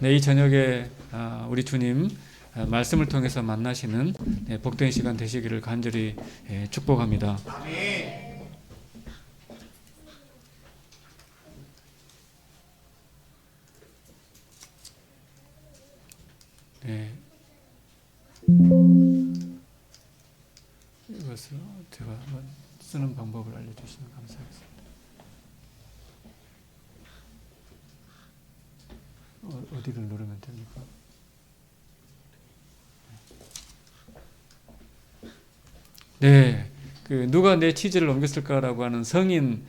네, 이 저녁에 우리 주님 말씀을 통해서 만나시는 복된 시간 되시기를 간절히 축복합니다. 네, 이것을 제가 한번 쓰는 방법을 알려주시면 감사하겠습니다. 어디를 누르면 됩니까? 네, 누가 내 치즈를 옮겼을까라고 하는 성인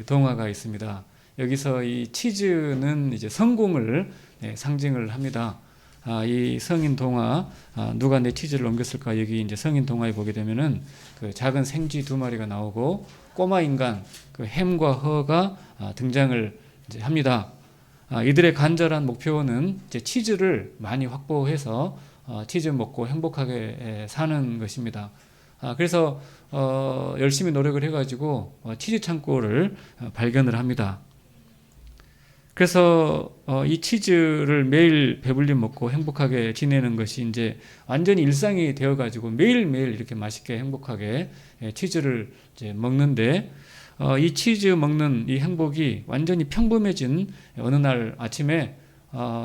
동화가 있습니다. 여기서 이 치즈는 이제 성공을 상징을 합니다. 이 성인 동화, 누가 내 치즈를 옮겼을까? 여기 이제 성인 동화에 보게 되면은 그 작은 생쥐 두 마리가 나오고 꼬마 인간 햄과 허가 등장을 이제 합니다. 이들의 간절한 목표는 이제 치즈를 많이 확보해서 치즈 먹고 행복하게 사는 것입니다. 그래서 열심히 노력을 해가지고 치즈 창고를 발견을 합니다. 그래서 이 치즈를 매일 배불리 먹고 행복하게 지내는 것이 이제 완전히 일상이 되어가지고 매일매일 이렇게 맛있게 행복하게 치즈를 이제 먹는데, 이 치즈 먹는 이 행복이 완전히 평범해진 어느 날 아침에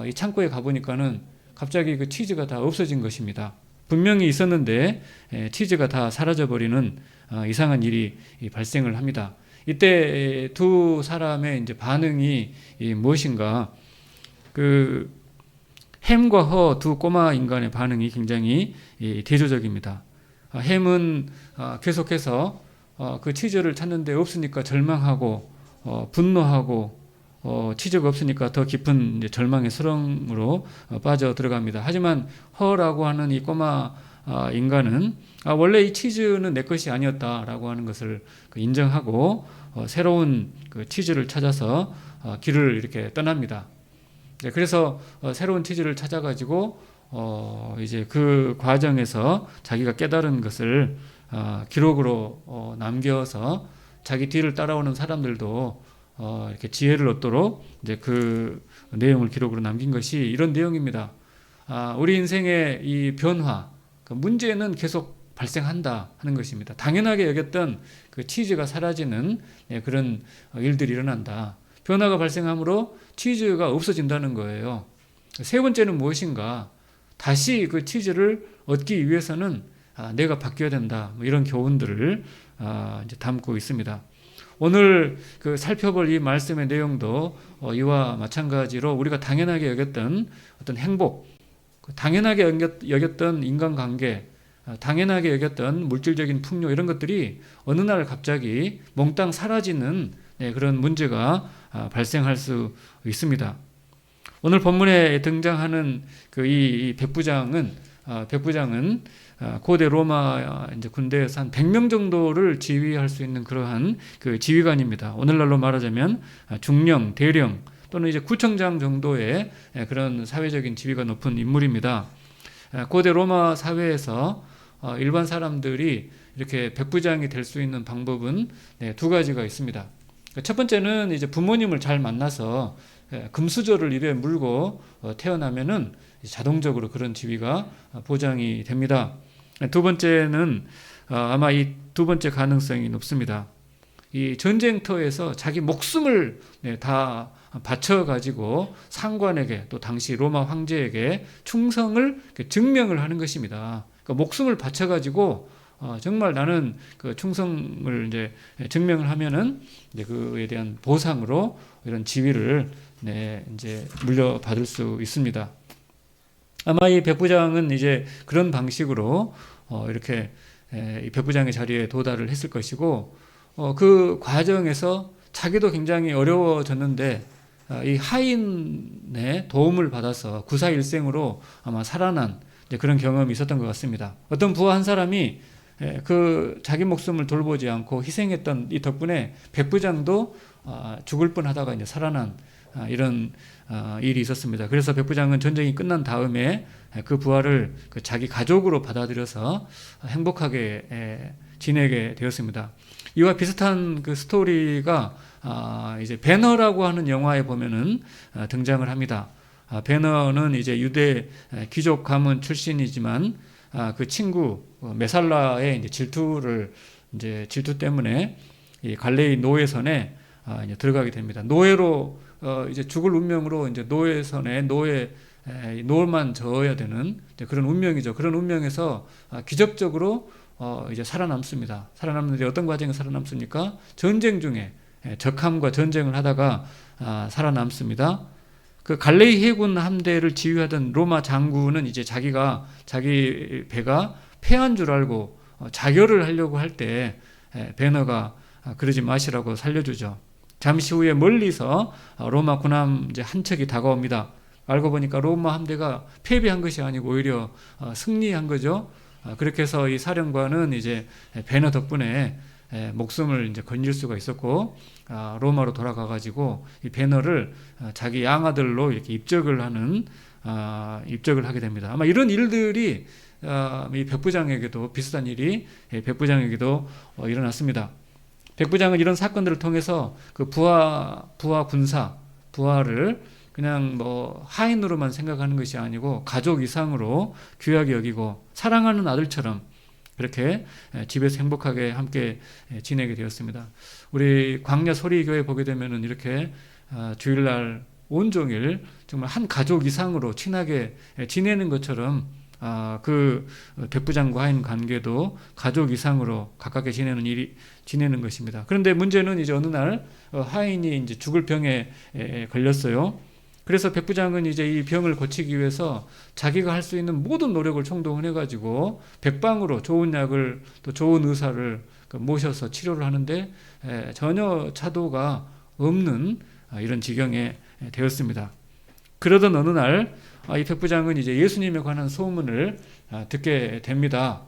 이 창고에 가보니까는 갑자기 그 치즈가 다 없어진 것입니다. 분명히 있었는데 치즈가 다 사라져버리는 이상한 일이 발생을 합니다. 이때 두 사람의 이제 반응이 무엇인가? 그 햄과 허 두 꼬마 인간의 반응이 굉장히 대조적입니다. 햄은 계속해서 그 치즈를 찾는데 없으니까 절망하고 분노하고 치즈가 없으니까 더 깊은 이제 절망의 수렁으로 빠져 들어갑니다. 하지만 허라고 하는 이 꼬마 인간은 원래 이 치즈는 내 것이 아니었다라고 하는 것을 인정하고 새로운 그 치즈를 찾아서 길을 이렇게 떠납니다. 그래서 새로운 치즈를 찾아가지고 이제 그 과정에서 자기가 깨달은 것을 기록으로 남겨서 자기 뒤를 따라오는 사람들도 이렇게 지혜를 얻도록 이제 그 내용을 기록으로 남긴 것이 이런 내용입니다. 우리 인생의 이 변화, 그 문제는 계속 발생한다 하는 것입니다. 당연하게 여겼던 그 치즈가 사라지는 그런 일들이 일어난다. 변화가 발생함으로 치즈가 없어진다는 거예요. 세 번째는 무엇인가? 다시 그 치즈를 얻기 위해서는 내가 바뀌어야 된다. 뭐 이런 교훈들을 이제 담고 있습니다. 오늘 그 살펴볼 이 말씀의 내용도 이와 마찬가지로 우리가 당연하게 여겼던 어떤 행복, 당연하게 여겼던 인간관계, 당연하게 여겼던 물질적인 풍요, 이런 것들이 어느 날 갑자기 몽땅 사라지는 그런 문제가 발생할 수 있습니다. 오늘 본문에 등장하는 이 백부장은 고대 로마 이제 군대에서 한 100명 정도를 지휘할 수 있는 그러한 그 지휘관입니다. 오늘날로 말하자면 중령, 대령 또는 이제 구청장 정도의 그런 사회적인 지위가 높은 인물입니다. 고대 로마 사회에서 일반 사람들이 이렇게 백부장이 될 수 있는 방법은 두 가지가 있습니다. 첫 번째는 이제 부모님을 잘 만나서 금수저를 입에 물고 태어나면은 자동적으로 그런 지위가 보장이 됩니다. 두 번째는 아마 이 두 번째 가능성이 높습니다. 이 전쟁터에서 자기 목숨을 다 바쳐가지고 상관에게 또 당시 로마 황제에게 충성을 증명을 하는 것입니다. 그러니까 목숨을 바쳐가지고 정말 나는 그 충성을 이제 증명을 하면은 이제 그에 대한 보상으로 이런 지위를 이제 물려받을 수 있습니다. 아마 이 백부장은 이제 그런 방식으로 이렇게 이 백부장의 자리에 도달을 했을 것이고, 그 과정에서 자기도 굉장히 어려워졌는데 이 하인의 도움을 받아서 구사일생으로 아마 살아난 그런 경험이 있었던 것 같습니다. 어떤 부하 한 사람이 그 자기 목숨을 돌보지 않고 희생했던 이 덕분에 백부장도 죽을 뻔하다가 이제 살아난 이런 일이 있었습니다. 그래서 백부장은 전쟁이 끝난 다음에 그 부하를 자기 가족으로 받아들여서 행복하게 지내게 되었습니다. 이와 비슷한 그 스토리가 이제 배너라고 하는 영화에 보면은 등장을 합니다. 베너는 이제 유대 귀족 가문 출신이지만 그 친구 메살라의 이제 질투 때문에 이 갈레이 노예선에 이제 들어가게 됩니다. 노예로 이제 죽을 운명으로 이제 노예선에 노만 저어야 되는 그런 운명이죠. 그런 운명에서 기적적으로 이제 살아남습니다. 살아남는데 어떤 과정에 살아남습니까? 전쟁 중에 적함과 전쟁을 하다가 살아남습니다. 그 갈레이 해군 함대를 지휘하던 로마 장군은 이제 자기 배가 패한 줄 알고 자결을 하려고 할 때 베너가 그러지 마시라고 살려주죠. 잠시 후에 멀리서 로마 군함 이제 한 척이 다가옵니다. 알고 보니까 로마 함대가 패배한 것이 아니고 오히려 승리한 거죠. 그렇게 해서 이 사령관은 이제 베너 덕분에 목숨을 이제 건질 수가 있었고, 로마로 돌아가 가지고 이 베너를 자기 양아들로 이렇게 입적을 하게 됩니다. 아마 이런 일들이 이 백부장에게도 비슷한 일이 백부장에게도 일어났습니다. 백부장은 이런 사건들을 통해서 그 부하를 그냥 뭐 하인으로만 생각하는 것이 아니고 가족 이상으로 귀하게 여기고 사랑하는 아들처럼 그렇게 집에서 행복하게 함께 지내게 되었습니다. 우리 광야 소리교회 보게 되면은 이렇게 주일날 온종일 정말 한 가족 이상으로 친하게 지내는 것처럼 그 백부장과 하인 관계도 가족 이상으로 가깝게 지내는 것입니다. 그런데 문제는 이제 어느 날 하인이 이제 죽을 병에 걸렸어요. 그래서 백부장은 이제 이 병을 고치기 위해서 자기가 할 수 있는 모든 노력을 총동원해가지고 백방으로 좋은 약을 또 좋은 의사를 모셔서 치료를 하는데 전혀 차도가 없는 이런 지경에 되었습니다. 그러던 어느 날 이 백부장은 이제 예수님에 관한 소문을 듣게 됩니다.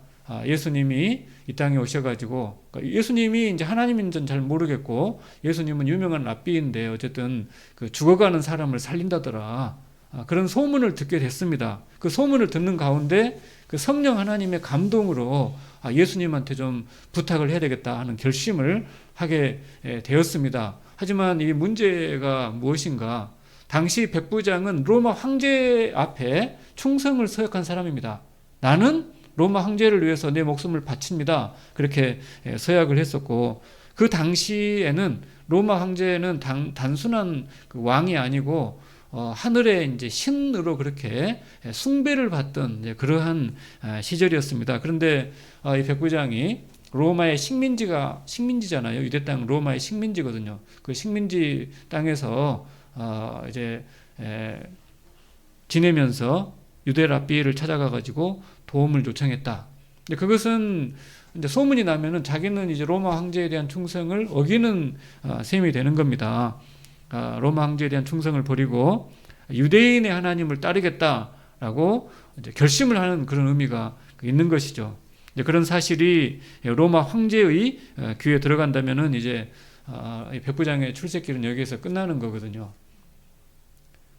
예수님이 이 땅에 오셔가지고, 예수님이 이제 하나님인지는 잘 모르겠고, 예수님은 유명한 랍비인데 어쨌든 그 죽어가는 사람을 살린다더라. 그런 소문을 듣게 됐습니다. 그 소문을 듣는 가운데 그 성령 하나님의 감동으로 예수님한테 좀 부탁을 해야 되겠다 하는 결심을 하게 되었습니다. 하지만 이 문제가 무엇인가? 당시 백부장은 로마 황제 앞에 충성을 서약한 사람입니다. 나는 로마 황제를 위해서 내 목숨을 바칩니다. 그렇게 서약을 했었고, 그 당시에는 로마 황제는 단순한 그 왕이 아니고 하늘의 이제 신으로 그렇게 숭배를 받던 그러한 시절이었습니다. 그런데 이 백부장이 로마의 식민지잖아요. 유대 땅 로마의 식민지거든요. 그 식민지 땅에서 이제 지내면서 유대 랍비를 찾아가 가지고 도움을 요청했다. 그것은 이제 소문이 나면은 자기는 이제 로마 황제에 대한 충성을 어기는 셈이 되는 겁니다. 로마 황제에 대한 충성을 버리고 유대인의 하나님을 따르겠다라고 이제 결심을 하는 그런 의미가 있는 것이죠. 이제 그런 사실이 로마 황제의 귀에 들어간다면은 이제 백부장의 출세길은 여기에서 끝나는 거거든요.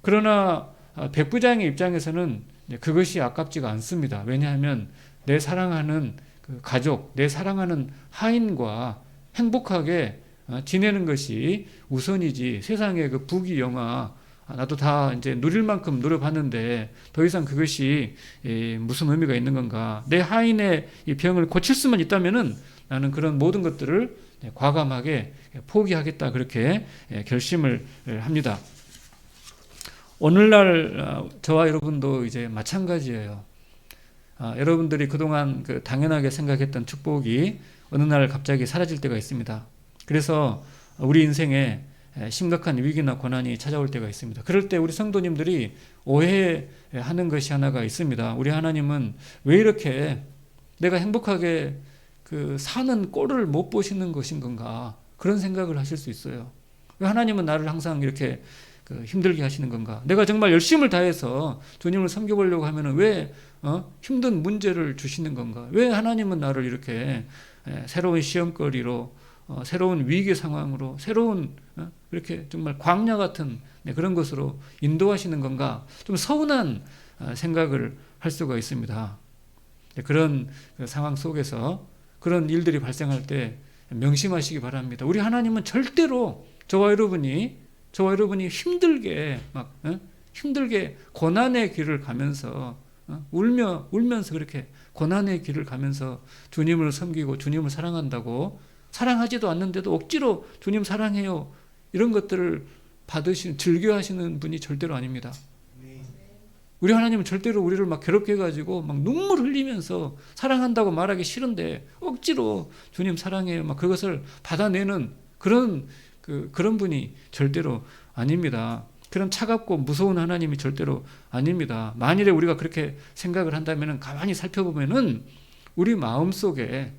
그러나 백부장의 입장에서는 그것이 아깝지가 않습니다. 왜냐하면 내 사랑하는 그 가족, 내 사랑하는 하인과 행복하게 지내는 것이 우선이지, 세상의 그 부귀 영화 나도 다 이제 누릴 만큼 누려봤는데 더 이상 그것이 무슨 의미가 있는 건가? 내 하인의 이 병을 고칠 수만 있다면은 나는 그런 모든 것들을 과감하게 포기하겠다, 그렇게 결심을 합니다. 오늘날 저와 여러분도 이제 마찬가지예요. 여러분들이 그동안 그 당연하게 생각했던 축복이 어느 날 갑자기 사라질 때가 있습니다. 그래서 우리 인생에 심각한 위기나 고난이 찾아올 때가 있습니다. 그럴 때 우리 성도님들이 오해하는 것이 하나가 있습니다. 우리 하나님은 왜 이렇게 내가 행복하게 그 사는 꼴을 못 보시는 것인 건가? 그런 생각을 하실 수 있어요. 왜 하나님은 나를 항상 이렇게 힘들게 하시는 건가? 내가 정말 열심을 다해서 주님을 섬겨보려고 하면은 왜 힘든 문제를 주시는 건가? 왜 하나님은 나를 이렇게 새로운 시험거리로, 새로운 위기 상황으로, 새로운 이렇게 정말 광야 같은 그런 것으로 인도하시는 건가? 좀 서운한 생각을 할 수가 있습니다. 그런 상황 속에서 그런 일들이 발생할 때 명심하시기 바랍니다. 우리 하나님은 절대로 저와 여러분이 힘들게 막 힘들게 고난의 길을 가면서 울면서 그렇게 고난의 길을 가면서 주님을 섬기고 주님을 사랑한다고, 사랑하지도 않는데도 억지로 주님 사랑해요, 이런 것들을 즐겨하시는 분이 절대로 아닙니다. 우리 하나님은 절대로 우리를 막 괴롭게 해가지고 막 눈물 흘리면서 사랑한다고 말하기 싫은데 억지로 주님 사랑해요, 막 그것을 받아내는 그런 분이 절대로 아닙니다. 그런 차갑고 무서운 하나님이 절대로 아닙니다. 만일에 우리가 그렇게 생각을 한다면 가만히 살펴보면은 우리 마음속에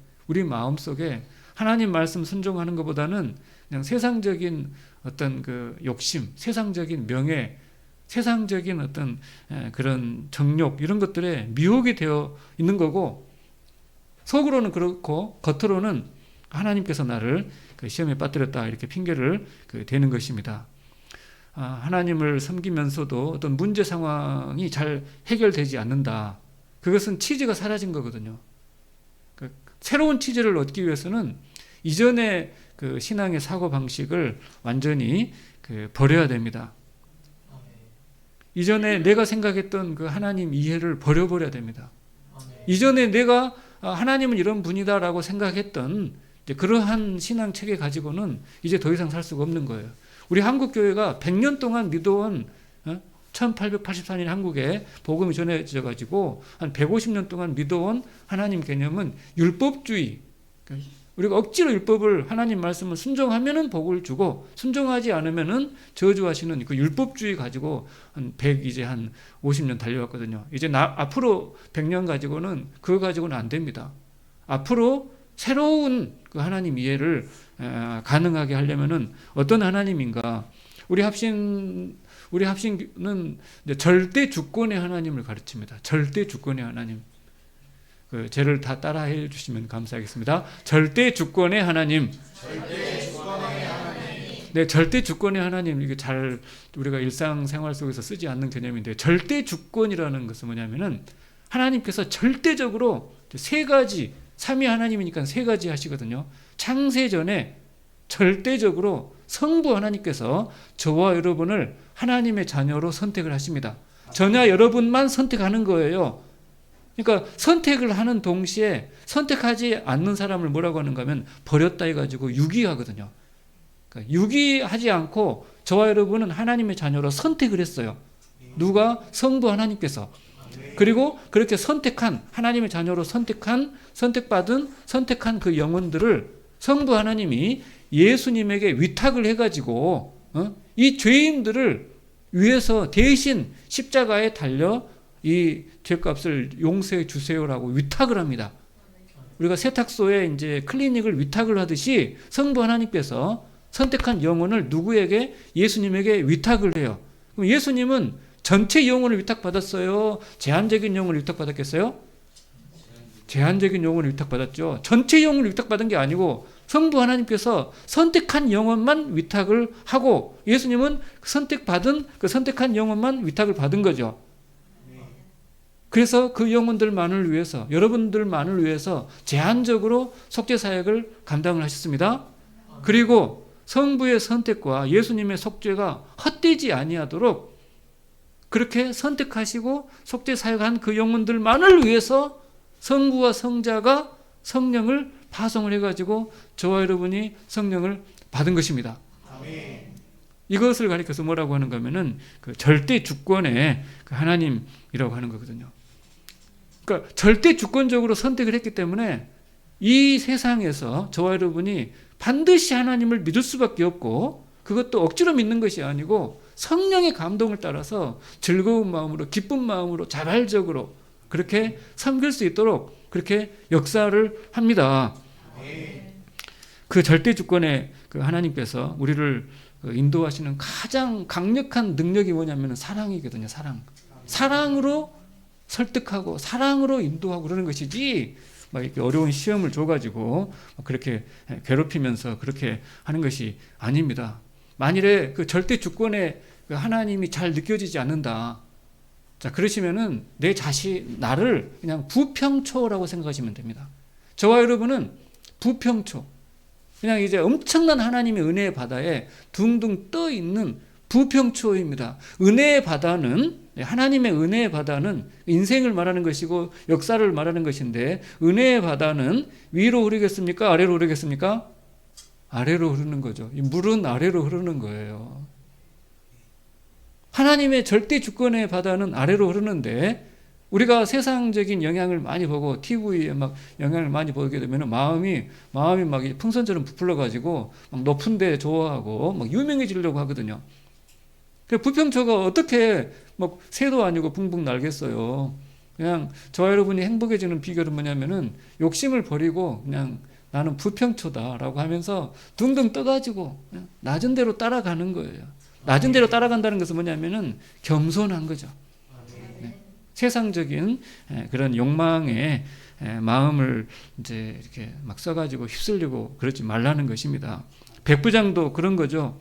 하나님 말씀 순종하는 것보다는 그냥 세상적인 어떤 그 욕심, 세상적인 명예, 세상적인 어떤 그런 정욕, 이런 것들에 미혹이 되어 있는 거고, 속으로는 그렇고 겉으로는 하나님께서 나를 그 시험에 빠뜨렸다, 이렇게 핑계를 대는 것입니다. 하나님을 섬기면서도 어떤 문제 상황이 잘 해결되지 않는다. 그것은 치즈가 사라진 거거든요. 새로운 치즈를 얻기 위해서는 이전의 그 신앙의 사고 방식을 완전히 버려야 됩니다. 이전에 내가 생각했던 그 하나님 이해를 버려버려야 됩니다. 이전에 내가 하나님은 이런 분이다라고 생각했던 그러한 신앙 체계 가지고는 이제 더 이상 살 수가 없는 거예요. 우리 한국교회가 100년 동안 믿어온 1884년 한국에 복음이 전해져 가지고 한 150년 동안 믿어온 하나님 개념은 율법주의. 우리가 억지로 율법을, 하나님 말씀을 순종하면은 복을 주고 순종하지 않으면은 저주하시는 그 율법주의 가지고 한 50년 달려왔거든요. 이제 앞으로 100년 가지고는 그거 가지고는 안 됩니다. 앞으로 새로운 그 하나님 이해를 가능하게 하려면은 어떤 하나님인가? 우리 합신은 절대 주권의 하나님을 가르칩니다. 절대 주권의 하나님. 죄를 다 따라해 주시면 감사하겠습니다. 절대 주권의 하나님. 네, 절대 주권의 하나님, 이게 잘 우리가 일상생활 속에서 쓰지 않는 개념인데, 절대 주권이라는 것은 뭐냐면은 하나님께서 절대적으로 세 가지, 삼위 하나님이니까 세 가지 하시거든요. 창세 전에 절대적으로 성부 하나님께서 저와 여러분을 하나님의 자녀로 선택을 하십니다. 저냐 여러분만 선택하는 거예요. 그러니까 선택을 하는 동시에 선택하지 않는 사람을 뭐라고 하는가 하면 버렸다 해가지고 유기하거든요. 그러니까 유기하지 않고 저와 여러분은 하나님의 자녀로 선택을 했어요. 누가? 성부 하나님께서. 그리고 그렇게 선택한, 하나님의 자녀로 선택한 그 영혼들을 성부 하나님이 예수님에게 위탁을 해가지고 이 죄인들을 위해서 대신 십자가에 달려 이 죄값을 용서해 주세요라고 위탁을 합니다. 우리가 세탁소에 이제 클리닉을 위탁을 하듯이 성부 하나님께서 선택한 영혼을 누구에게? 예수님에게 위탁을 해요. 그럼 예수님은 전체 영혼을 위탁받았어요? 제한적인 영혼을 위탁받았겠어요? 제한적인 영혼을 위탁받았죠. 전체 영혼을 위탁받은 게 아니고 성부 하나님께서 선택한 영혼만 위탁을 하고 예수님은 선택한 영혼만 위탁을 받은 거죠. 그래서 그 영혼들만을 위해서, 여러분들만을 위해서 제한적으로 속죄 사역을 감당을 하셨습니다. 그리고 성부의 선택과 예수님의 속죄가 헛되지 아니하도록 그렇게 선택하시고 속죄 사역한 그 영혼들만을 위해서 성부와 성자가 성령을 파송을 해가지고 저와 여러분이 성령을 받은 것입니다. 아멘. 이것을 가리켜서 뭐라고 하는가 하면은 그 절대 주권의 그 하나님이라고 하는 거거든요. 그러니까 절대 주권적으로 선택을 했기 때문에 이 세상에서 저와 여러분이 반드시 하나님을 믿을 수밖에 없고, 그것도 억지로 믿는 것이 아니고 성령의 감동을 따라서 즐거운 마음으로, 기쁜 마음으로 자발적으로 그렇게 섬길 수 있도록 그렇게 역사를 합니다. 그 절대 주권의 그 하나님께서 우리를 인도하시는 가장 강력한 능력이 뭐냐면 사랑이거든요. 사랑으로 설득하고 사랑으로 인도하고 그러는 것이지, 막 이렇게 어려운 시험을 줘가지고 그렇게 괴롭히면서 그렇게 하는 것이 아닙니다. 만일에 그 절대 주권의 그 하나님이 잘 느껴지지 않는다. 자, 그러시면은 나를 그냥 부평초라고 생각하시면 됩니다. 저와 여러분은 부평초. 그냥 이제 엄청난 하나님의 은혜의 바다에 둥둥 떠 있는 부평초입니다. 은혜의 바다는, 하나님의 은혜의 바다는 인생을 말하는 것이고 역사를 말하는 것인데, 은혜의 바다는 위로 흐르겠습니까? 아래로 흐르겠습니까? 아래로 흐르는 거죠. 이 물은 아래로 흐르는 거예요. 하나님의 절대 주권의 바다는 아래로 흐르는데, 우리가 세상적인 영향을 많이 보고 TV에 막 영향을 많이 보게 되면 마음이 막 풍선처럼 부풀러가지고 막 높은데 좋아하고 막 유명해지려고 하거든요. 부평초가 어떻게 막 새도 아니고 붕붕 날겠어요. 그냥 저와 여러분이 행복해지는 비결은 뭐냐면은 욕심을 버리고 그냥 나는 부평초다라고 하면서 둥둥 떠가지고 낮은 대로 따라가는 거예요. 낮은 대로 따라간다는 것은 뭐냐면은 겸손한 거죠. 세상적인 그런 욕망에 마음을 이제 이렇게 막 써가지고 휩쓸리고 그러지 말라는 것입니다. 백부장도 그런 거죠.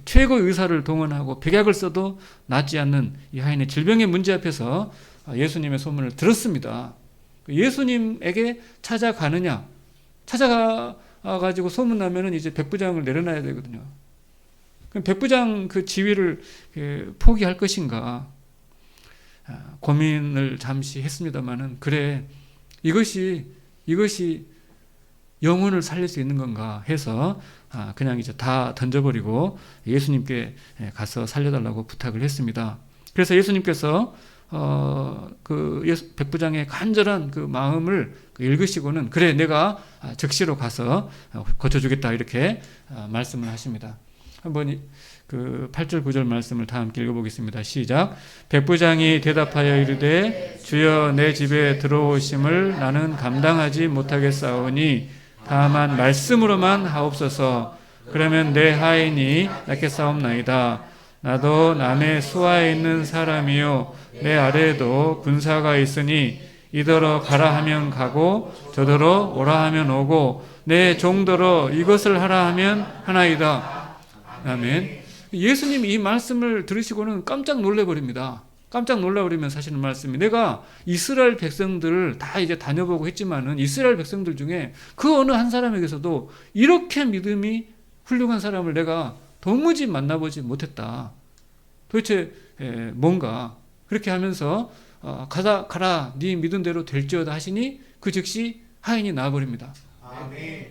최고의 의사를 동원하고 백약을 써도 낫지 않는 이 하인의 질병의 문제 앞에서 예수님의 소문을 들었습니다. 예수님에게 찾아가느냐, 찾아가가지고 소문나면은 이제 백부장을 내려놔야 되거든요. 그럼 백부장 그 지위를 포기할 것인가 고민을 잠시 했습니다만은, 그래, 이것이 영혼을 살릴 수 있는 건가 해서 그냥 이제 다 던져버리고 예수님께 가서 살려달라고 부탁을 했습니다. 그래서 예수님께서 백부장의 간절한 그 마음을 읽으시고는, 그래, 내가 즉시로 가서 고쳐주겠다, 이렇게 말씀을 하십니다. 한번 그 8절 9절 말씀을 다 함께 읽어보겠습니다. 시작. 백부장이 대답하여 이르되 주여, 내 집에 들어오심을 나는 감당하지 못하겠사오니 다만 말씀으로만 하옵소서. 그러면 내 하인이 낫겠사옵나이다. 나도 남의 수하에 있는 사람이요 내 아래에도 군사가 있으니 이더러 가라 하면 가고 저더러 오라 하면 오고 내 종더러 이것을 하라 하면 하나이다. 아멘. 예수님이 이 말씀을 들으시고는 깜짝 놀래버립니다. 깜짝 놀라버리면 사실은 말씀이, 내가 이스라엘 백성들을 다 이제 다녀보고 했지만은 이스라엘 백성들 중에 그 어느 한 사람에게서도 이렇게 믿음이 훌륭한 사람을 내가 도무지 만나보지 못했다. 도대체 뭔가, 그렇게 하면서 가라 네 믿은 대로 될지어다 하시니 그 즉시 하인이 나와버립니다. 아멘.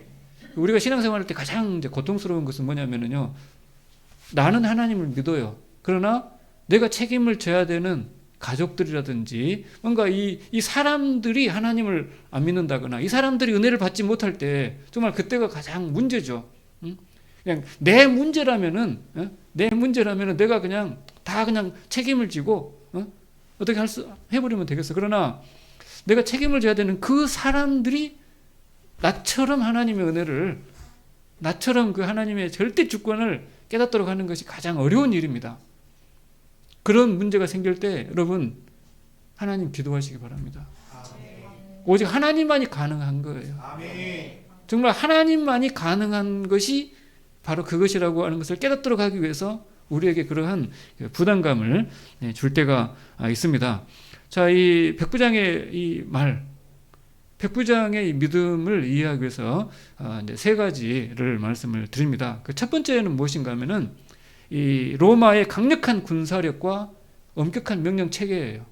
우리가 신앙생활할 때 가장 이제 고통스러운 것은 뭐냐면요, 나는 하나님을 믿어요. 그러나 내가 책임을 져야 되는 가족들이라든지 뭔가 이 사람들이 하나님을 안 믿는다거나 이 사람들이 은혜를 받지 못할 때 정말 그때가 가장 문제죠. 그냥 내 문제라면은 내가 그냥 다 그냥 책임을 지고 어떻게 해버리면 되겠어. 그러나 내가 책임을 져야 되는 그 사람들이 나처럼 하나님의 은혜를, 나처럼 그 하나님의 절대 주권을 깨닫도록 하는 것이 가장 어려운 일입니다. 그런 문제가 생길 때 여러분, 하나님 기도하시기 바랍니다. 오직 하나님만이 가능한 거예요. 정말 하나님만이 가능한 것이 바로 그것이라고 하는 것을 깨닫도록 하기 위해서 우리에게 그러한 부담감을 줄 때가 있습니다. 자, 이 백부장의 이 말, 백부장의 믿음을 이해하기 위해서 이제 세 가지를 말씀을 드립니다. 그 첫 번째는 무엇인가 하면은 이 로마의 강력한 군사력과 엄격한 명령 체계예요.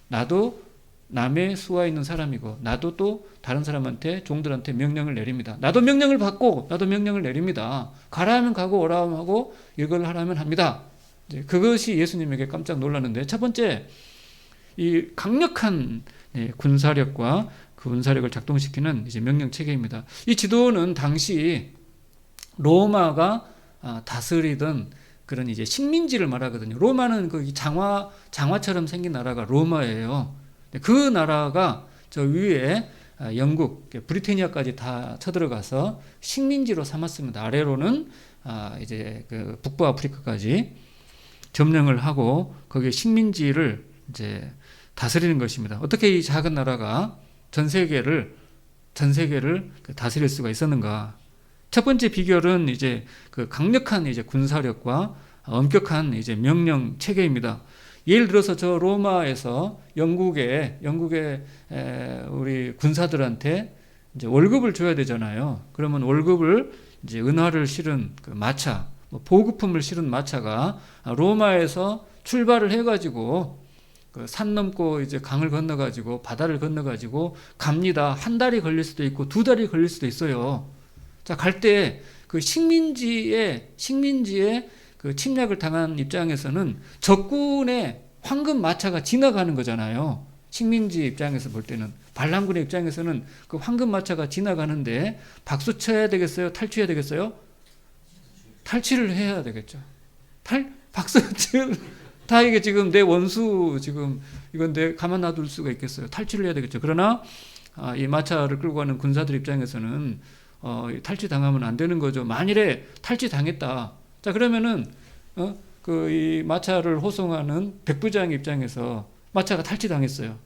나도 남의 수하에 있는 사람이고 나도 또 다른 사람한테, 종들한테 명령을 내립니다. 나도 명령을 받고 나도 명령을 내립니다. 가라 하면 가고 오라 하면 하고 이걸 하라면 합니다. 그것이 예수님에게 깜짝 놀랐는데, 첫 번째, 이 강력한 군사력과 그 군사력을 작동시키는 이제 명령 체계입니다. 이 지도는 당시 로마가 다스리던 그런 이제 식민지를 말하거든요. 로마는 그 장화처럼 생긴 나라가 로마예요. 그 나라가 저 위에 영국, 브리테니아까지 다 쳐들어가서 식민지로 삼았습니다. 아래로는 이제 그 북부 아프리카까지 점령을 하고 거기에 식민지를 이제 다스리는 것입니다. 어떻게 이 작은 나라가 전 세계를 다스릴 수가 있었는가? 첫 번째 비결은 이제 그 강력한 이제 군사력과 엄격한 이제 명령 체계입니다. 예를 들어서 저 로마에서 영국의 우리 군사들한테 이제 월급을 줘야 되잖아요. 그러면 월급을 이제 은화를 실은 그 마차, 보급품을 실은 마차가 로마에서 출발을 해가지고 그 산 넘고 이제 강을 건너가지고 바다를 건너가지고 갑니다. 한 달이 걸릴 수도 있고 2달이 걸릴 수도 있어요. 자, 갈 때 그 식민지의 그 침략을 당한 입장에서는 적군의 황금 마차가 지나가는 거잖아요. 식민지 입장에서 볼 때는, 반란군의 입장에서는 그 황금 마차가 지나가는데 박수 쳐야 되겠어요? 탈취해야 되겠어요? 탈취를 해야 되겠죠. 박수 칠 다 이게 지금 내 원수 지금 이건 내 가만 놔둘 수가 있겠어요. 탈취를 해야 되겠죠. 그러나 이 마차를 끌고 가는 군사들 입장에서는 탈취 당하면 안 되는 거죠. 만일에 탈취 당했다. 자, 그러면은 그 이 마차를 호송하는 백부장 입장에서 마차가 탈취 당했어요.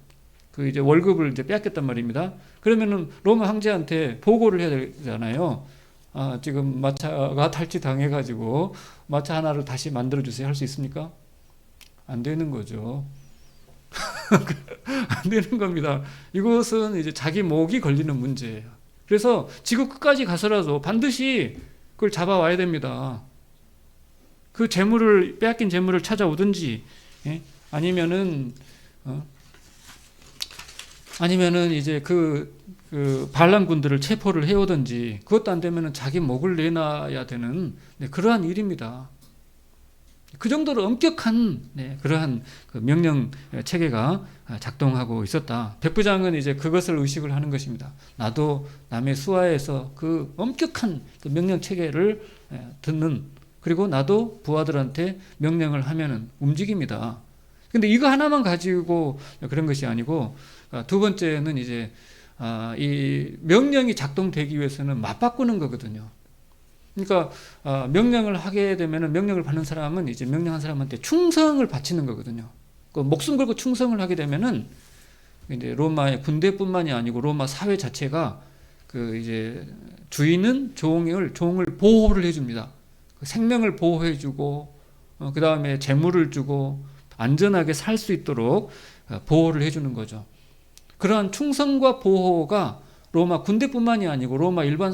그 이제 월급을 이제 뺏겼단 말입니다. 그러면은 로마 황제한테 보고를 해야 되잖아요. 지금 마차가 탈취 당해가지고 마차 하나를 다시 만들어 주세요. 할 수 있습니까? 안 되는 거죠. 안 되는 겁니다. 이것은 이제 자기 목이 걸리는 문제예요. 그래서 지구 끝까지 가서라도 반드시 그걸 잡아와야 됩니다. 그 재물을, 빼앗긴 재물을 찾아오든지, 예? 아니면은 이제 그 반란군들을 체포를 해오든지, 그것도 안 되면은 자기 목을 내놔야 되는 그러한 일입니다. 그 정도로 엄격한 그러한 그 명령 체계가 작동하고 있었다. 백부장은 이제 그것을 의식을 하는 것입니다. 나도 남의 수하에서 그 엄격한 그 명령 체계를 듣는, 그리고 나도 부하들한테 명령을 하면은 움직입니다. 근데 이거 하나만 가지고 그런 것이 아니고, 두 번째는 이제 이 명령이 작동되기 위해서는 맞바꾸는 거거든요. 그러니까 명령을 하게 되면은, 명령을 받는 사람은 이제 명령한 사람한테 충성을 바치는 거거든요. 그 목숨 걸고 충성을 하게 되면은 이제 로마의 군대뿐만이 아니고 로마 사회 자체가 그 이제 주인은 종을 보호를 해줍니다. 생명을 보호해주고, 그 다음에 재물을 주고 안전하게 살 수 있도록 보호를 해주는 거죠. 그러한 충성과 보호가 로마 군대뿐만이 아니고 로마 일반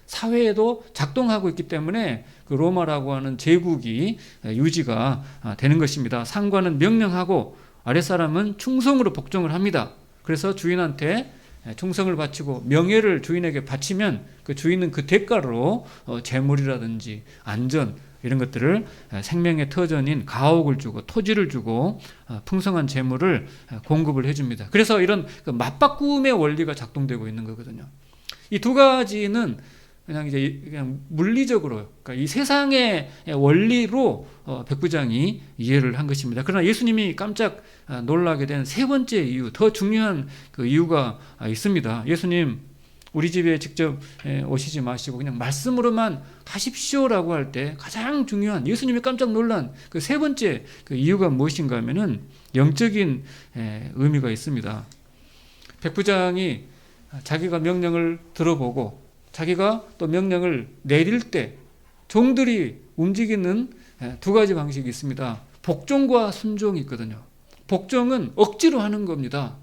사회에도 작동하고 있기 때문에 그 로마라고 하는 제국이 유지가 되는 것입니다. 상관은 명령하고 아랫사람은 충성으로 복종을 합니다. 그래서 주인한테 충성을 바치고 명예를 주인에게 바치면 그 주인은 그 대가로 재물이라든지 안전 이런 것들을, 생명의 터전인 가옥을 주고 토지를 주고 풍성한 재물을 공급을 해줍니다. 그래서 이런 그 맞바꿈의 원리가 작동되고 있는 거거든요. 이 두 가지는 그냥 물리적으로, 그러니까 이 세상의 원리로 백부장이 이해를 한 것입니다. 그러나 예수님이 깜짝 놀라게 된 세 번째 이유, 더 중요한 그 이유가 있습니다. 예수님 우리 집에 직접 오시지 마시고 그냥 말씀으로만 하십시오라고 할 때 가장 중요한, 예수님이 깜짝 놀란 그 세 번째 그 이유가 무엇인가 하면은 영적인 의미가 있습니다. 백부장이 자기가 명령을 들어보고 자기가 또 명령을 내릴 때 종들이 움직이는 두 가지 방식이 있습니다. 복종과 순종이 있거든요. 복종은 억지로 하는 겁니다.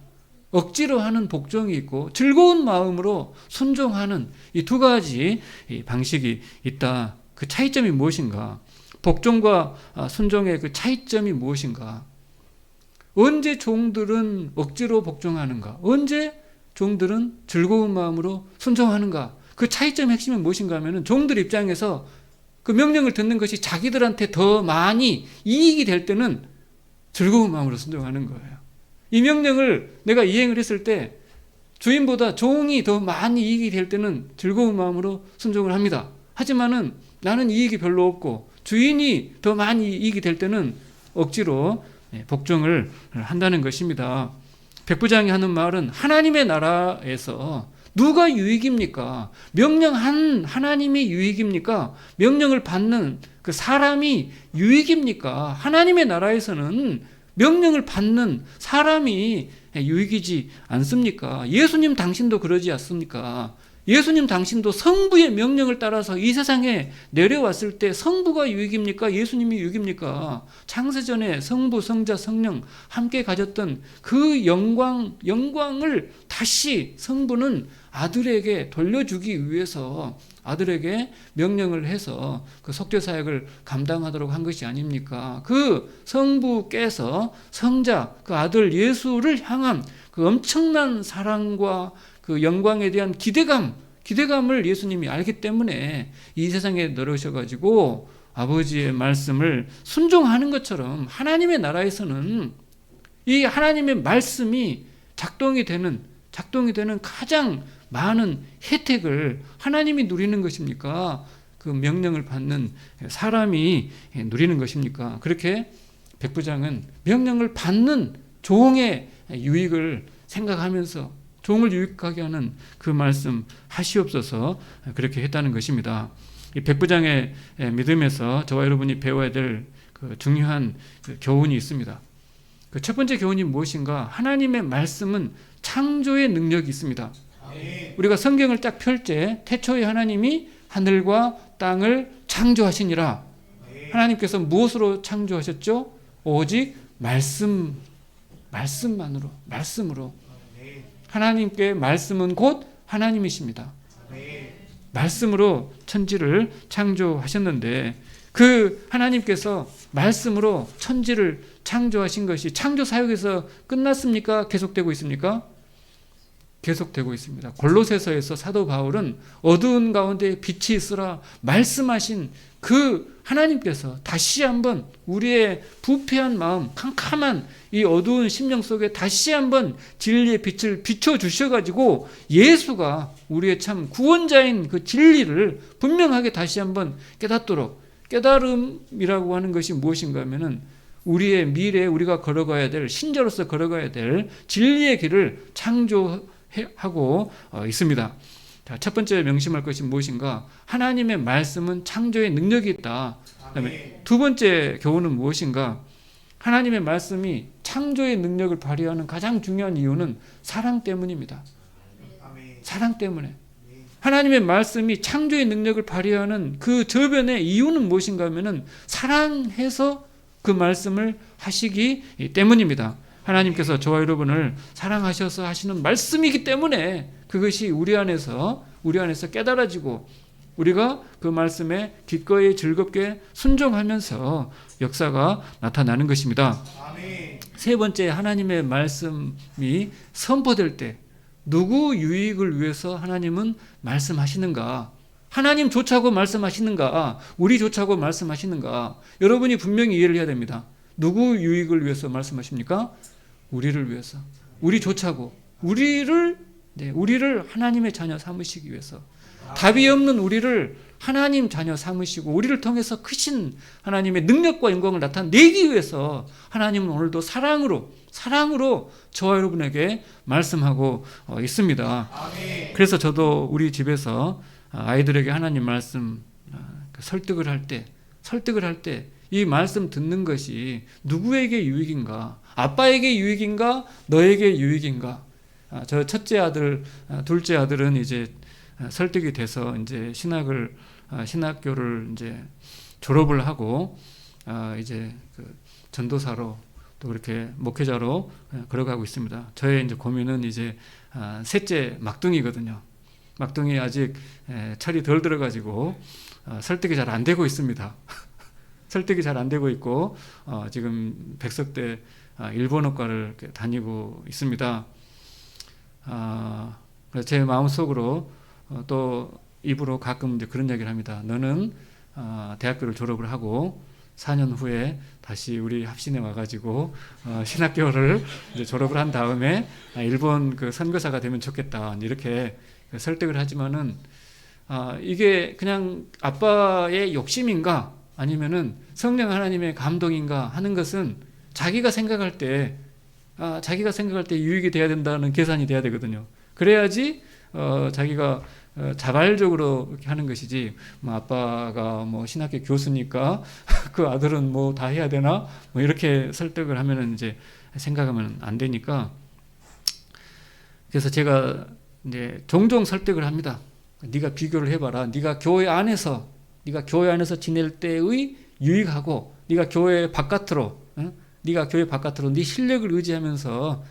억지로 하는 복종이 있고 즐거운 마음으로 순종하는 이 두 가지 방식이 있다. 그 차이점이 무엇인가? 복종과 순종의 그 차이점이 무엇인가? 언제 종들은 억지로 복종하는가? 언제 종들은 즐거운 마음으로 순종하는가? 그 차이점의 핵심이 무엇인가 하면은 종들 입장에서 그 명령을 듣는 것이 자기들한테 더 많이 이익이 될 때는 즐거운 마음으로 순종하는 거예요. 이 명령을 내가 이행을 했을 때 주인보다 종이 더 많이 이익이 될 때는 즐거운 마음으로 순종을 합니다. 하지만은 나는 이익이 별로 없고 주인이 더 많이 이익이 될 때는 억지로 복종을 한다는 것입니다. 백부장이 하는 말은 하나님의 나라에서 누가 유익입니까? 명령한 하나님이 유익입니까? 명령을 받는 그 사람이 유익입니까? 하나님의 나라에서는 명령을 받는 사람이 유익이지 않습니까? 예수님 당신도 그러지 않습니까? 예수님 당신도 성부의 명령을 따라서 이 세상에 내려왔을 때 성부가 유익입니까? 예수님이 유익입니까? 창세전에 성부, 성자, 성령 함께 가졌던 그 영광을 다시 성부는 아들에게 돌려주기 위해서 아들에게 명령을 해서 그 속죄 사역을 감당하도록 한 것이 아닙니까? 그 성부께서 성자, 그 아들 예수를 향한 그 엄청난 사랑과 그 영광에 대한 기대감을 예수님이 알기 때문에 이 세상에 내려오셔가지고 아버지의 말씀을 순종하는 것처럼 하나님의 나라에서는 이 하나님의 말씀이 작동이 되는 가장 많은 혜택을 하나님이 누리는 것입니까? 그 명령을 받는 사람이 누리는 것입니까? 그렇게 백부장은 명령을 받는 종의 유익을 생각하면서 종을 유익하게 하는 그 말씀 하시옵소서 그렇게 했다는 것입니다. 이 백부장의 믿음에서 저와 여러분이 배워야 될 그 중요한 그 교훈이 있습니다. 그 첫 번째 교훈이 무엇인가? 하나님의 말씀은 창조의 능력이 있습니다. 우리가 성경을 딱 펼 때 태초에 하나님이 하늘과 땅을 창조하시니라. 하나님께서 무엇으로 창조하셨죠? 오직 말씀으로. 하나님께 말씀은 곧 하나님이십니다. 말씀으로 천지를 창조하셨는데 그 하나님께서 말씀으로 천지를 창조하신 것이 창조 사역에서 끝났습니까? 계속되고 있습니까? 계속되고 있습니다. 골로새서에서 사도 바울은 어두운 가운데 빛이 있으라 말씀하신 그 하나님께서 다시 한번 우리의 부패한 마음, 캄캄한 이 어두운 심령 속에 다시 한번 진리의 빛을 비춰주셔가지고 예수가 우리의 참 구원자인 그 진리를 분명하게 다시 한번 깨닫도록, 깨달음이라고 하는 것이 무엇인가 하면은 우리의 미래에 우리가 걸어가야 될, 신자로서 걸어가야 될 진리의 길을 창조하고 있습니다. 자, 첫 번째 명심할 것이 무엇인가? 하나님의 말씀은 창조의 능력이 있다. 그다음에 두 번째 교훈은 무엇인가? 하나님의 말씀이 창조의 능력을 발휘하는 가장 중요한 이유는 사랑 때문입니다. 사랑 때문에. 하나님의 말씀이 창조의 능력을 발휘하는 그 저변의 이유는 무엇인가 하면은 사랑해서 그 말씀을 하시기 때문입니다. 하나님께서 저와 여러분을 사랑하셔서 하시는 말씀이기 때문에 그것이 우리 안에서 깨달아지고 우리가 그 말씀에 기꺼이 즐겁게 순종하면서 역사가 나타나는 것입니다. 세 번째, 하나님의 말씀이 선포될 때 누구 유익을 위해서 하나님은 말씀하시는가? 하나님 좋자고 말씀하시는가? 우리 좋자고 말씀하시는가? 여러분이 분명히 이해를 해야 됩니다. 누구 유익을 위해서 말씀하십니까? 우리를 위해서. 우리 좋자고. 우리를 하나님의 자녀 삼으시기 위해서. 답이 없는 우리를 하나님 자녀 삼으시고 우리를 통해서 크신 하나님의 능력과 영광을 나타내기 위해서 하나님은 오늘도 사랑으로 저와 여러분에게 말씀하고 있습니다. 그래서 저도 우리 집에서 아이들에게 하나님 말씀 설득을 할 때 이 말씀 듣는 것이 누구에게 유익인가? 아빠에게 유익인가? 너에게 유익인가? 저 첫째 아들, 둘째 아들은 이제 설득이 돼서 이제 신학교를 이제 졸업을 하고 이제 그 전도사로 또 그렇게 목회자로 걸어가고 있습니다. 저의 이제 고민은 이제 셋째 막둥이거든요. 막둥이 아직 철이 덜 들어가지고 설득이 잘 안 되고 있습니다. 설득이 잘 안 되고 있고 지금 백석대 일본어과를 다니고 있습니다. 제 마음속으로 또 입으로 가끔 이제 그런 이야기를 합니다. 너는 대학교를 졸업을 하고 4년 후에 다시 우리 합신에 와가지고 신학교를 이제 졸업을 한 다음에 일본 그 선교사가 되면 좋겠다 이렇게 설득을 하지만은 이게 그냥 아빠의 욕심인가 아니면은 성령 하나님의 감동인가 하는 것은 자기가 생각할 때 유익이 돼야 된다는 계산이 돼야 되거든요. 그래야지 자기가 자발적으로 이렇게 하는 것이지 뭐 아빠가 뭐 신학교 교수니까 그 아들은 뭐 다 해야 되나 뭐 이렇게 설득을 하면은 이제 생각하면 안 되니까 그래서 제가 이제 종종 설득을 합니다. 네가 비교를 해봐라. 네가 교회 안에서 지낼 때의 유익하고 네가 교회 바깥으로 네 실력을 의지하면서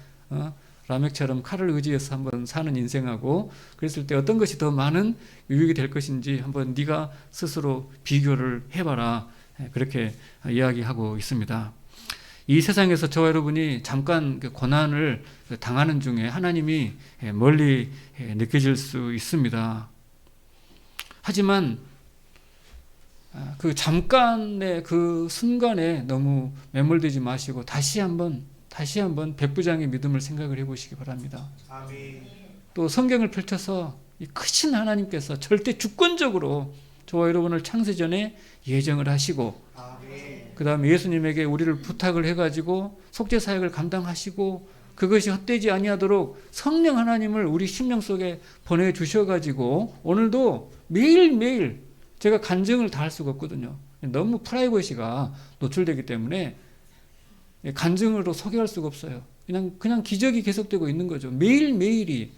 라멕처럼 칼을 의지해서 한번 사는 인생하고 그랬을 때 어떤 것이 더 많은 유익이 될 것인지 한번 네가 스스로 비교를 해봐라. 그렇게 이야기하고 있습니다. 이 세상에서 저와 여러분이 잠깐 그 고난을 당하는 중에 하나님이 멀리 느껴질 수 있습니다. 하지만 그 잠깐의 그 순간에 너무 매몰되지 마시고 다시 한번 백부장의 믿음을 생각을 해보시기 바랍니다. 아멘. 또 성경을 펼쳐서 이 크신 하나님께서 절대 주권적으로 저와 여러분을 창세전에 예정을 하시고 그 다음에 예수님에게 우리를 부탁을 해가지고 속죄사역을 감당하시고 그것이 헛되지 아니하도록 성령 하나님을 우리 심령 속에 보내주셔가지고 오늘도 매일매일 제가 간증을 다 할 수가 없거든요. 너무 프라이버시가 노출되기 때문에 간증으로 소개할 수가 없어요. 그냥 기적이 계속되고 있는 거죠. 매일매일이.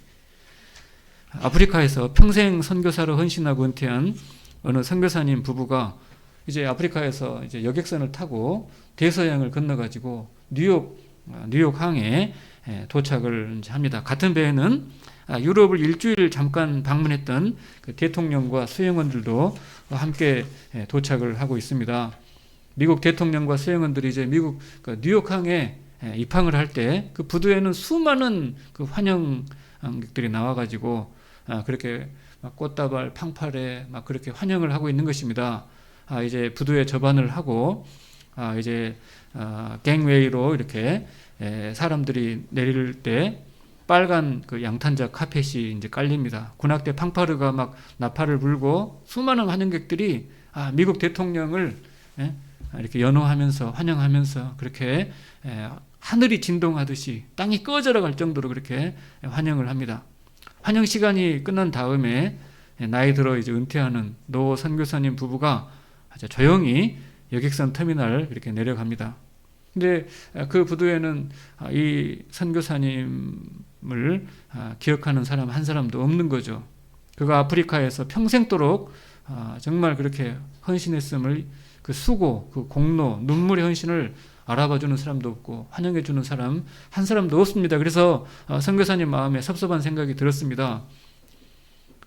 아프리카에서 평생 선교사로 헌신하고 은퇴한 어느 선교사님 부부가 이제 아프리카에서 이제 여객선을 타고 대서양을 건너가지고 뉴욕항에 도착을 합니다. 같은 배에는 유럽을 일주일 잠깐 방문했던 그 대통령과 수행원들도 함께 도착을 하고 있습니다. 미국 대통령과 수행원들이 이제 미국 뉴욕항에 입항을 할 때 그 부두에는 수많은 그 환영객들이 나와가지고 그렇게 막 꽃다발 팡팔에 막 그렇게 환영을 하고 있는 것입니다. 이제 부두에 접안을 하고 이제 갱웨이로 이렇게 사람들이 내릴 때 빨간 그 양탄자 카펫이 이제 깔립니다. 군악대 팡파르가 막 나팔을 불고 수많은 환영객들이 미국 대통령을 이렇게 연호하면서 환영하면서 그렇게 하늘이 진동하듯이 땅이 꺼져라 갈 정도로 그렇게 환영을 합니다. 환영 시간이 끝난 다음에 나이 들어 이제 은퇴하는 노 선교사님 부부가 아주 조용히 여객선 터미널 이렇게 내려갑니다. 근데 그 부두에는 이 선교사님을 기억하는 사람 한 사람도 없는 거죠. 그가 아프리카에서 평생도록 정말 그렇게 헌신했음을 그 수고, 그 공로, 눈물의 헌신을 알아봐주는 사람도 없고 환영해주는 사람 한 사람도 없습니다. 그래서 선교사님 마음에 섭섭한 생각이 들었습니다.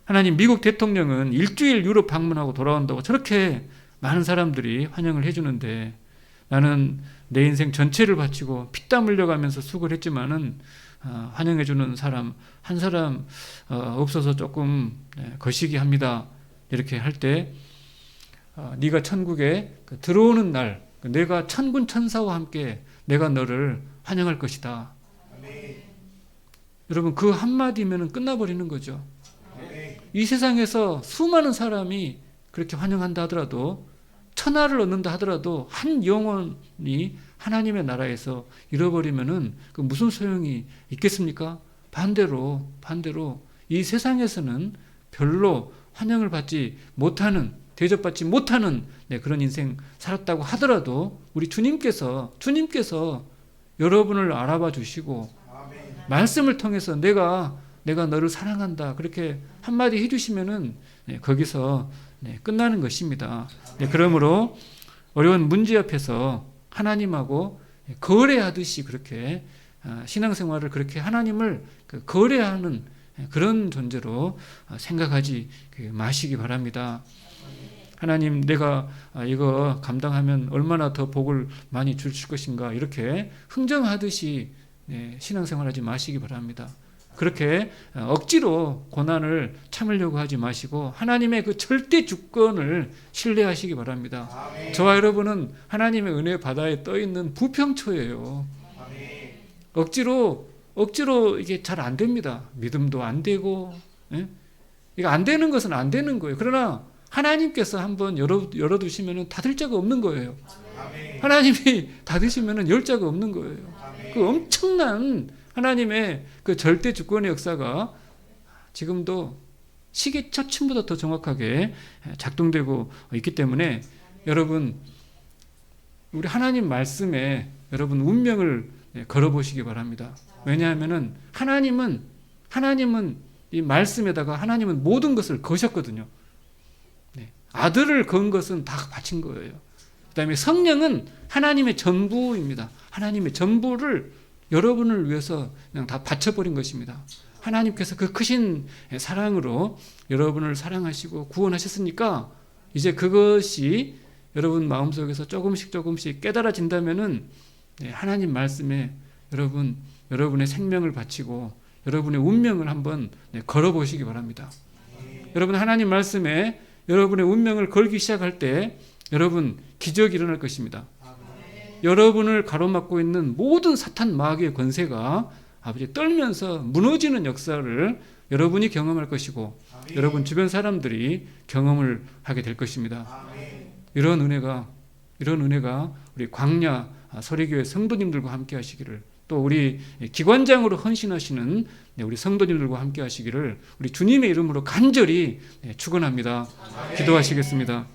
하나님, 미국 대통령은 일주일 유럽 방문하고 돌아온다고 저렇게 많은 사람들이 환영을 해주는데 나는 내 인생 전체를 바치고 피땀 흘려가면서 수고를 했지만은 환영해주는 사람 한 사람 없어서 조금 거시기 합니다. 이렇게 할 때 네가 천국에 들어오는 날 내가 천군 천사와 함께 내가 너를 환영할 것이다. 아멘. 여러분 그 한마디면 끝나버리는 거죠. 아멘. 이 세상에서 수많은 사람이 그렇게 환영한다 하더라도 천하를 얻는다 하더라도 한 영혼이 하나님의 나라에서 잃어버리면은 그 무슨 소용이 있겠습니까? 반대로 이 세상에서는 별로 환영을 받지 못하는 대접받지 못하는 그런 인생 살았다고 하더라도 우리 주님께서 여러분을 알아봐 주시고 아멘. 말씀을 통해서 내가 너를 사랑한다 그렇게 한마디 해주시면은 거기서 끝나는 것입니다. 그러므로 어려운 문제 앞에서 하나님하고 거래하듯이 그렇게 신앙생활을 그렇게 하나님을 거래하는 그런 존재로 생각하지 마시기 바랍니다. 하나님, 내가 이거 감당하면 얼마나 더 복을 많이 주실 것인가 이렇게 흥정하듯이 신앙생활하지 마시기 바랍니다. 그렇게 억지로 고난을 참으려고 하지 마시고 하나님의 그 절대 주권을 신뢰하시기 바랍니다. 아멘. 저와 여러분은 하나님의 은혜 바다에 떠 있는 부평초예요. 아멘. 억지로 이게 잘 안 됩니다. 믿음도 안 되고, 이거 안 되는 것은 안 되는 거예요. 그러나 하나님께서 한번 열어두시면 닫을 자가 없는 거예요. 아멘. 하나님이 닫으시면 열 자가 없는 거예요. 아멘. 그 엄청난 하나님의 그 절대 주권의 역사가 지금도 시계 초침보다 더 정확하게 작동되고 있기 때문에 여러분 우리 하나님 말씀에 여러분 운명을 걸어보시기 바랍니다. 왜냐하면은 하나님은 이 말씀에다가 하나님은 모든 것을 거셨거든요. 네. 아들을 건 것은 다 바친 거예요. 그 다음에 성령은 하나님의 전부입니다. 하나님의 전부를 여러분을 위해서 그냥 다 바쳐버린 것입니다. 하나님께서 그 크신 사랑으로 여러분을 사랑하시고 구원하셨으니까 이제 그것이 여러분 마음속에서 조금씩 깨달아진다면은 하나님 말씀에 여러분의 생명을 바치고 여러분의 운명을 한번 걸어보시기 바랍니다. 여러분 하나님 말씀에 여러분의 운명을 걸기 시작할 때 여러분 기적이 일어날 것입니다. 여러분을 가로막고 있는 모든 사탄 마귀의 권세가 아버지 떨면서 무너지는 역사를 여러분이 경험할 것이고 여러분 주변 사람들이 경험을 하게 될 것입니다. 이런 은혜가 우리 광야 서리교회 성도님들과 함께 하시기를, 또 우리 기관장으로 헌신하시는 우리 성도님들과 함께 하시기를 우리 주님의 이름으로 간절히 축원합니다. 기도하시겠습니다.